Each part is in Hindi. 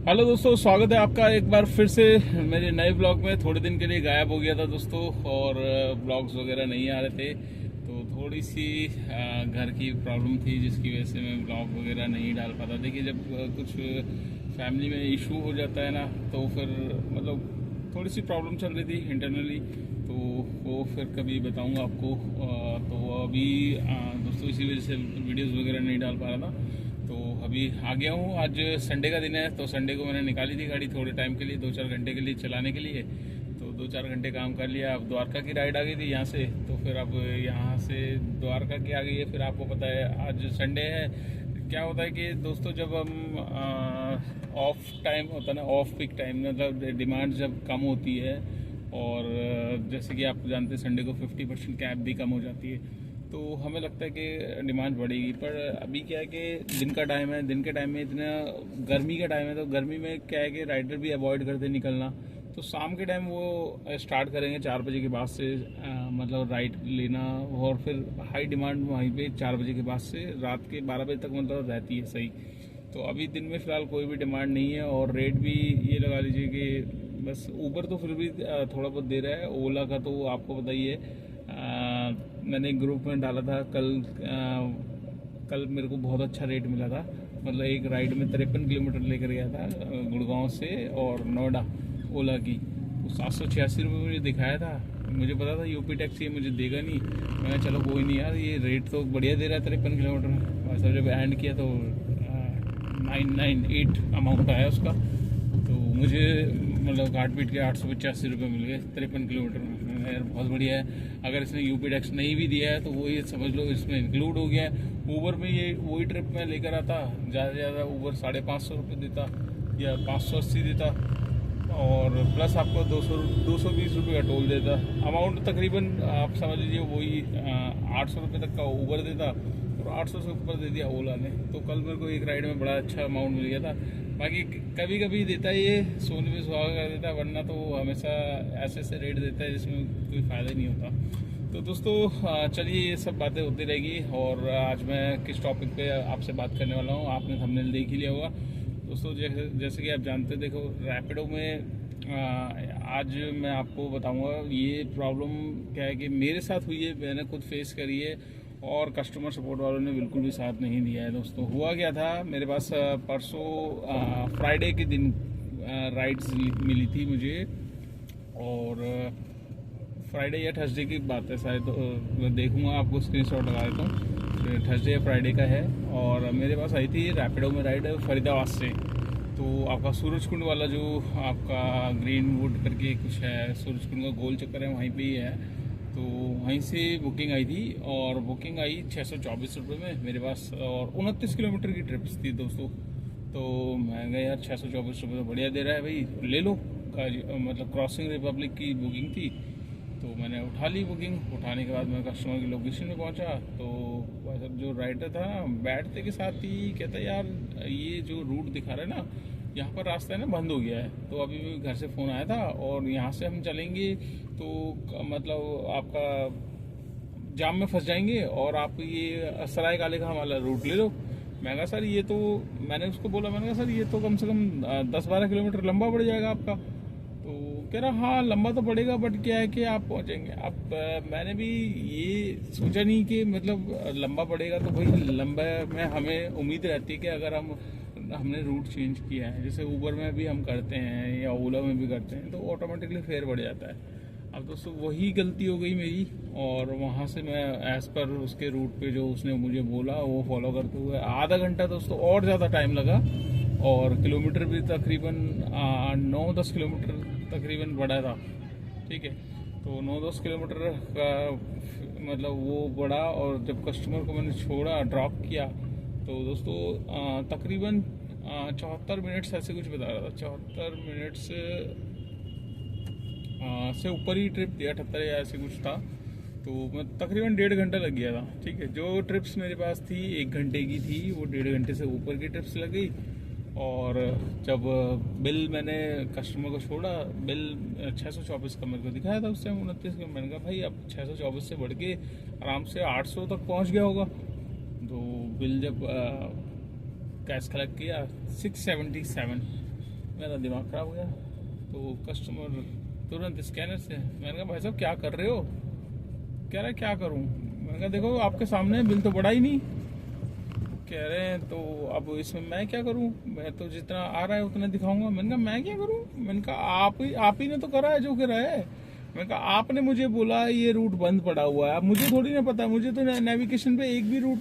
हेलो दोस्तों, स्वागत है आपका एक बार फिर से मेरे नए ब्लॉग में। थोड़े दिन के लिए गायब हो गया था दोस्तों और ब्लॉग्स वगैरह नहीं आ रहे थे, तो थोड़ी सी घर की प्रॉब्लम थी जिसकी वजह से मैं ब्लॉग वगैरह नहीं डाल पाता। देखिए, जब कुछ फैमिली में इशू हो जाता है ना, तो फिर मतलब थोड़ी सी प्रॉब्लम चल रही थी इंटरनली, तो वो फिर कभी बताऊंगा आपको। तो अभी दोस्तों इसी वजह से वीडियोस वगैरह नहीं डाल पा रहा था। तो अभी आ गया हूँ। आज संडे का दिन है, तो संडे को मैंने निकाली थी गाड़ी थोड़े टाइम के लिए, 2-4 घंटे के लिए चलाने के लिए। तो 2-4 घंटे काम कर लिया। अब द्वारका की राइड आ गई थी यहाँ से, तो फिर अब यहाँ से द्वारका की आ गई है। फिर आपको पता है आज संडे है। क्या होता है कि दोस्तों, जब हम ऑफ टाइम होता है ना, ऑफ पीक टाइम, मतलब डिमांड जब कम होती है, और जैसे कि आप जानते हैं संडे को 50% कैब भी कम हो जाती है, तो हमें लगता है कि डिमांड बढ़ेगी। पर अभी क्या है कि दिन का टाइम है, दिन के टाइम में इतना गर्मी का टाइम है, तो गर्मी में क्या है कि राइडर भी अवॉइड करते निकलना। तो शाम के टाइम वो स्टार्ट करेंगे 4 बजे के बाद से, मतलब राइड लेना। और फिर हाई डिमांड वहीं पे 4 बजे के बाद से रात के 12 बजे तक मतलब रहती है सही। तो अभी दिन में फ़िलहाल कोई भी डिमांड नहीं है, और रेट भी ये लगा लीजिए कि बस ऊबर तो फिर भी थोड़ा बहुत दे रहा है। ओला का तो आपको पता ही है। मैंने ग्रुप में डाला था कल मेरे को बहुत अच्छा रेट मिला था। मतलब एक राइड में 53 किलोमीटर लेकर गया था गुड़गांव से और नोएडा, ओला की। वो 786 रुपये मुझे दिखाया था। मुझे पता था यूपी टैक्स ये मुझे देगा नहीं। मैंने चलो कोई नहीं यार, ये रेट तो बढ़िया दे रहा है 53 किलोमीटर में। और सब जब एंड किया तो 998 अमाउंट आया उसका। तो मुझे मतलब काट पीट के 885 रुपये मिल गए 53 किलोमीटर में। यार बहुत बढ़िया है। अगर इसने यूपी टैक्स नहीं भी दिया है तो वो ये समझ लो इसमें इंक्लूड हो गया है। ऊबर में ये वही ट्रिप में लेकर आता, ज़्यादा से ज़्यादा ऊबर 550 रुपये देता या 580 देता, और प्लस आपको 220 रुपये का टोल देता। अमाउंट तकरीबन आप समझ लीजिए वही 800 रुपये तक का ऊबर देता, और 800 से ऊपर दे दिया ओला ने। तो कल मेरे को एक राइड में बड़ा अच्छा अमाउंट मिल गया था। बाकी कभी कभी देता है ये, सोने पे सुहागा कर देता है, वरना तो हमेशा ऐसे ऐसे रेट देता है जिसमें कोई फ़ायदा नहीं होता। तो दोस्तों चलिए, ये सब बातें होती रहेगी। और आज मैं किस टॉपिक पे आपसे बात करने वाला हूँ, आपने थंबनेल देख ही लिया होगा दोस्तों। जैसे कि आप जानते हैं, देखो रैपिडो में आज मैं आपको बताऊंगा ये प्रॉब्लम क्या है कि मेरे साथ हुई है, मैंने खुद फेस करी है, और कस्टमर सपोर्ट वालों ने बिल्कुल भी साथ नहीं दिया है दोस्तों। हुआ क्या था, मेरे पास परसों फ्राइडे के दिन राइड्स मिली थी मुझे, और फ्राइडे या थर्सडे की बात है शायद, मैं देखूंगा, आपको स्क्रीनशॉट लगा देता हूँ। थर्सडे या फ्राइडे का है, और मेरे पास आई थी रैपिडो में राइड फरीदाबाद से। तो आपका सूरज कुंड वाला जो आपका ग्रीन वुड करके कुछ है, सूरज कुंड का गोल चक्कर है, वहीं पे ही है। तो वहीं से बुकिंग आई थी, और बुकिंग आई 624 रुपये में मेरे पास, और 29 किलोमीटर की ट्रिप्स थी दोस्तों। तो मैं गया यार, 624 रुपये तो बढ़िया दे रहा है भाई, ले लो। मतलब क्रॉसिंग रिपब्लिक की बुकिंग थी, तो मैंने उठा ली बुकिंग। उठाने के बाद मैं कस्टमर की लोकेशन में पहुंचा, तो सब जो राइडर था बैठते के साथ ही कहता यार ये जो रूट दिखा रहा है ना, यहाँ पर रास्ता है ना बंद हो गया है। तो अभी घर से फ़ोन आया था, और यहाँ से हम चलेंगे तो मतलब आपका जाम में फंस जाएंगे, और आप ये सराय काले खां वाला रूट ले लो। मैं कहा सर ये तो, मैंने उसको बोला, मैंने कहा सर ये तो कम से कम 10-12 किलोमीटर लंबा पड़ जाएगा आपका। तो कह रहा हाँ लंबा तो पड़ेगा, बट क्या है कि आप पहुंचेंगे। अब मैंने भी ये सोचा नहीं कि मतलब लंबा पड़ेगा, तो भाई लंबा में हमें उम्मीद रहती है कि अगर हमने रूट चेंज किया है, जैसे ऊबर में भी हम करते हैं या ओला में भी करते हैं, तो ऑटोमेटिकली फेयर बढ़ जाता है। अब दोस्तों वही गलती हो गई मेरी, और वहाँ से मैं एज़ पर उसके रूट पे जो उसने मुझे बोला वो फॉलो करते हुए आधा घंटा दोस्तों और ज़्यादा टाइम लगा, और किलोमीटर भी तकरीबन 9-10 किलोमीटर तकरीबन बढ़ा था। ठीक है, तो 9-10 किलोमीटर का मतलब वो बढ़ा, और जब कस्टमर को मैंने छोड़ा, ड्रॉप किया, तो दोस्तों तकरीबन 74 मिनट्स ऐसे कुछ बता रहा था, 74 मिनट्स से ऊपर ही ट्रिप थी, 78 या ऐसे कुछ था। तो मैं तकरीबन 1.5 घंटा लग गया था। ठीक है, जो ट्रिप्स मेरे पास थी 1 घंटे की थी, वो 1.5 घंटे से ऊपर की ट्रिप्स लग गई। और जब बिल मैंने कस्टमर को छोड़ा, बिल 624 का मेरे को दिखाया था उस टाइम, 29 का। मैंने कहा भाई अब 624 से बढ़ के आराम से 800 तक पहुंच गया होगा। तो बिल जब कैश कलेक्ट किया 677, मेरा दिमाग खराब हो गया। तो कस्टमर तुरंत स्कैनर से, मैंने कहा भाई साहब क्या कर रहे हो? कह रहे क्या करूं? मैंने कहा देखो आपके सामने बिल तो बढ़ा ही नहीं। कह रहे हैं तो अब इसमें मैं क्या करूं? मैं तो जितना आ रहा है उतना दिखाऊंगा। मैंने कहा मैं क्या करूं? मैंने कहा आप ही ने तो करा है जो करा है। मैंने कहा आपने मुझे बोला ये रूट बंद पड़ा हुआ है, अब मुझे थोड़ी ना पता, मुझे तो नेविगेशन पे एक भी रूट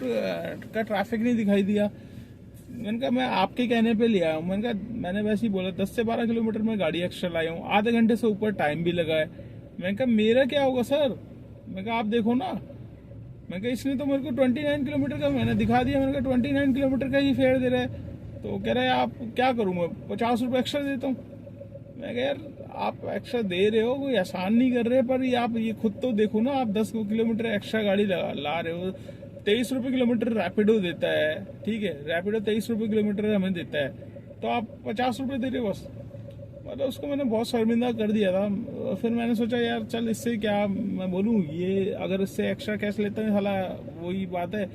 का ट्रैफिक नहीं दिखाई दिया। मैंने कहा मैं आपके कहने पे ले आया हूँ। मैंने कहा मैंने वैसे ही बोला 10 से 12 किलोमीटर में गाड़ी एक्स्ट्रा लाई हूँ, आधे घंटे से ऊपर टाइम भी लगा है। मैंने कहा मेरा क्या होगा सर? मैंने कहा आप देखो ना। मैं कहा इसने तो मेरे को 29 किलोमीटर का मैंने दिखा दिया, मैंने कहा 29 किलोमीटर का ही फेयर दे रहा है। तो कह रहा है आप क्या करूँ, मैं 50 रुपये एक्स्ट्रा देता हूँ। मैं कहा यार आप एक्स्ट्रा दे रहे हो, कोई आसान नहीं कर रहे, पर ये आप ये खुद तो देखो ना, आप 10 किलोमीटर एक्स्ट्रा गाड़ी ला रहे हो। 23 रुपये किलोमीटर रैपिडो देता है, ठीक है, रैपिडो 23 रुपये किलोमीटर हमें देता है, तो आप 50 रुपये दे रहे हो बस। मतलब उसको मैंने बहुत शर्मिंदा कर दिया था। फिर मैंने सोचा यार चल इससे क्या मैं बोलूँ, ये अगर इससे एक्स्ट्रा कैश लेता है साला, वही बात है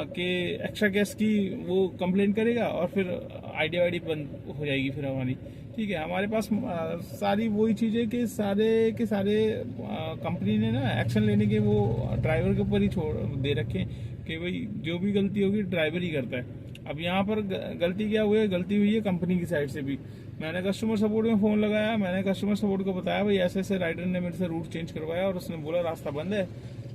कि एक्स्ट्रा कैश की वो कंप्लेन करेगा और फिर आईडी वाईडी बंद हो जाएगी फिर हमारी। ठीक है, हमारे पास सारी वही चीज़ें कि सारे के सारे कंपनी ने ना एक्शन लेने के वो ड्राइवर के ऊपर ही छोड़ दे रखे कि भाई जो भी गलती होगी ड्राइवर ही करता है। अब यहाँ पर गलती क्या हुई है? गलती हुई है कंपनी की साइड से भी। मैंने कस्टमर सपोर्ट में फ़ोन लगाया, मैंने कस्टमर सपोर्ट को बताया भाई ऐसे ऐसे राइडर ने मेरे से रूट चेंज करवाया और उसने बोला रास्ता बंद है।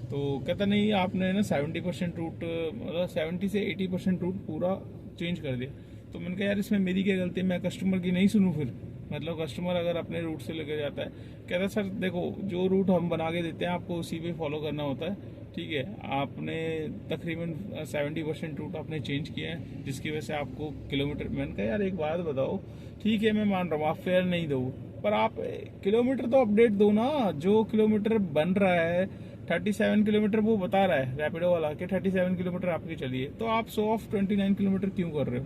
तो कहता नहीं आपने ना 70% रूट, मतलब 70 से 80% रूट पूरा चेंज कर दिया। तो मैंने कहा यार इसमें मेरी क्या गलती है? मैं कस्टमर की नहीं सुनूं फिर? मतलब कस्टमर अगर अपने रूट से लेकर जाता है, कहता सर देखो जो रूट हम बना के देते हैं आपको उसी पे फॉलो करना होता है, ठीक है, आपने तकरीबन 70% रूट आपने चेंज किया है जिसकी वजह से आपको किलोमीटर। मैंने कहा यार एक बात बताओ, ठीक है मैं मान रहा हूँ आप फेयर नहीं दो, पर आप किलोमीटर तो अपडेट दो ना। जो किलोमीटर बन रहा है 37 किलोमीटर वो बता रहा है रैपिडो वाला कि 37 किलोमीटर आपकी चलिए, तो आप शो ऑफ 29 किलोमीटर क्यों कर रहे हो?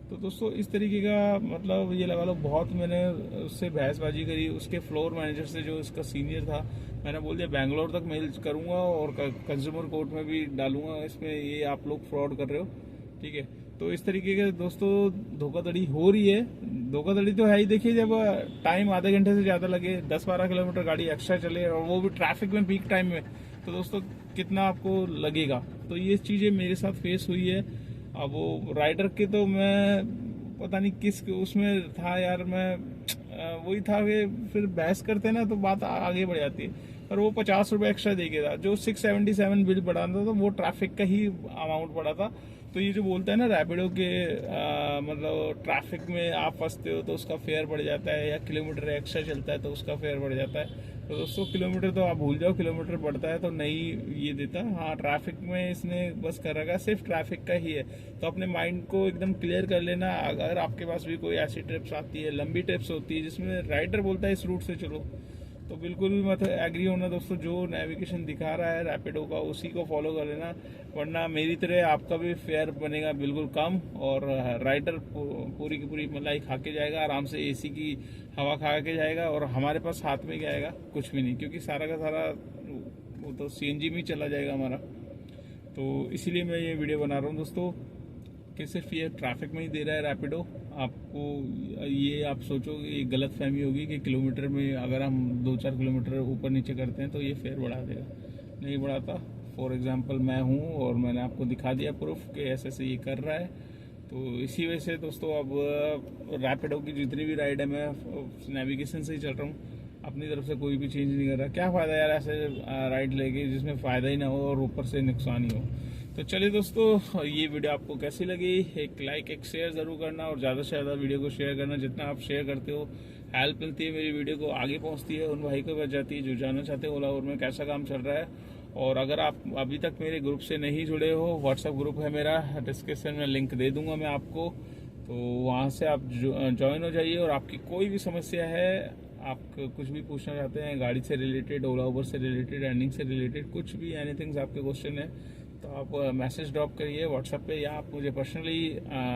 तो दोस्तों इस तरीके का मतलब ये लगा लो बहुत मैंने उससे बहसबाजी करी। उसके फ्लोर मैनेजर से जो इसका सीनियर था, मैंने बोल दिया बैंगलोर तक मेल करूंगा और कंज्यूमर कोर्ट में भी डालूंगा, इसमें ये आप लोग फ्रॉड कर रहे हो। ठीक है, तो इस तरीके के दोस्तों धोखाधड़ी हो रही है। धोखाधड़ी तो है ही, देखिए जब टाइम आधे घंटे से ज़्यादा लगे, 10-12 किलोमीटर गाड़ी एक्स्ट्रा चले और वो भी ट्रैफिक में, पीक टाइम में, तो दोस्तों कितना आपको लगेगा। तो ये चीज़ें मेरे साथ फेस हुई है। अब वो राइडर के तो मैं पता नहीं किस उसमें था यार, मैं वही था कि फिर बहस करते ना तो बात आगे बढ़ जाती है। और वो 50 रुपये एक्स्ट्रा दे के था, जो 677 बिल बढ़ा था तो वो ट्रैफिक का ही अमाउंट बढ़ा था। तो ये जो बोलते हैं ना रैपिडो के मतलब ट्रैफिक में आप फंसते हो तो उसका फेयर बढ़ जाता है, या किलोमीटर एक्स्ट्रा चलता है तो उसका फेयर बढ़ जाता है। तो दोस्तों किलोमीटर तो आप भूल जाओ, किलोमीटर बढ़ता है तो नहीं ये देता। हाँ ट्रैफिक में इसने बस कर रखा, सिर्फ ट्रैफिक का ही है। तो अपने माइंड को एकदम क्लियर कर लेना। अगर आपके पास भी कोई ऐसी ट्रिप्स आती है, लंबी ट्रिप्स होती है जिसमें राइडर बोलता है इस रूट से चलो, तो बिल्कुल भी मत एग्री होना दोस्तों। जो नेविगेशन दिखा रहा है रैपिडो का उसी को फॉलो कर लेना, वरना मेरी तरह आपका भी फेयर बनेगा बिल्कुल कम, और राइडर पूरी की पूरी मलाई खा के जाएगा, आराम से एसी की हवा खा के जाएगा, और हमारे पास हाथ में क्या आएगा? कुछ भी नहीं, क्योंकि सारा का सारा वो तो सीएनजी में ही चला जाएगा हमारा। तो इसीलिए मैं ये वीडियो बना रहा हूँ दोस्तों कि सिर्फ ये ट्रैफिक में ही दे रहा है रैपिडो आपको। ये आप सोचो ये गलत फहमी होगी कि किलोमीटर में अगर हम 2-4 किलोमीटर ऊपर नीचे करते हैं तो ये फेयर बढ़ा देगा, नहीं बढ़ाता। फॉर एग्जांपल मैं हूँ और मैंने आपको दिखा दिया प्रूफ कि ऐसे ऐसे ये कर रहा है। तो इसी वजह से दोस्तों अब रैपिडो की जितनी भी राइड है मैं नेविगेशन से ही चल रहा हूँ, अपनी तरफ से कोई भी चेंज नहीं कर रहा। क्या फ़ायदा यार ऐसे राइड लेके जिसमें फ़ायदा ही ना हो और ऊपर से नुकसान ही हो। तो चलिए दोस्तों, ये वीडियो आपको कैसी लगी? एक लाइक एक शेयर ज़रूर करना, और ज़्यादा से ज़्यादा वीडियो को शेयर करना। जितना आप शेयर करते हो हेल्प मिलती है, मेरी वीडियो को आगे पहुंचती है, उन भाई को बच जाती है जो जानना चाहते हैं ओला उबर में कैसा काम चल रहा है। और अगर आप अभी तक मेरे ग्रुप से नहीं जुड़े हो, व्हाट्सएप ग्रुप है मेरा, डिस्क्रिप्शन में लिंक दे दूंगा मैं आपको, तो वहाँ से आप ज्वाइन हो जाइए। और आपकी कोई भी समस्या है, आप कुछ भी पूछना चाहते हैं गाड़ी से रिलेटेड, ओला उबर से रिलेटेड, अर्निंग से रिलेटेड, कुछ भी एनीथिंग्स आपके क्वेश्चन है तो आप मैसेज ड्रॉप करिए व्हाट्सएप पे, या आप मुझे पर्सनली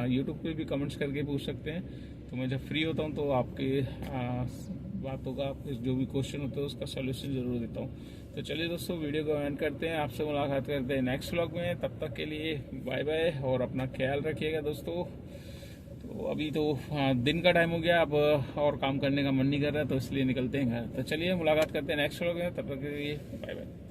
यूट्यूब पे भी कमेंट्स करके पूछ सकते हैं। तो मैं जब फ्री होता हूँ तो आपके बातों का, आपके जो भी क्वेश्चन होता है उसका सोल्यूशन ज़रूर देता हूँ। तो चलिए दोस्तों, वीडियो को एंड करते हैं, आपसे मुलाकात करते हैं नेक्स्ट व्लॉग में। तब तक के लिए बाय बाय और अपना ख्याल रखिएगा दोस्तों। तो तो अभी तो दिन का टाइम हो गया, अब और काम करने का मन नहीं कर रहा, तो इसलिए निकलते हैं घर। तो चलिए मुलाकात करते हैं नेक्स्ट व्लॉग में, तब तक के लिए बाय बाय।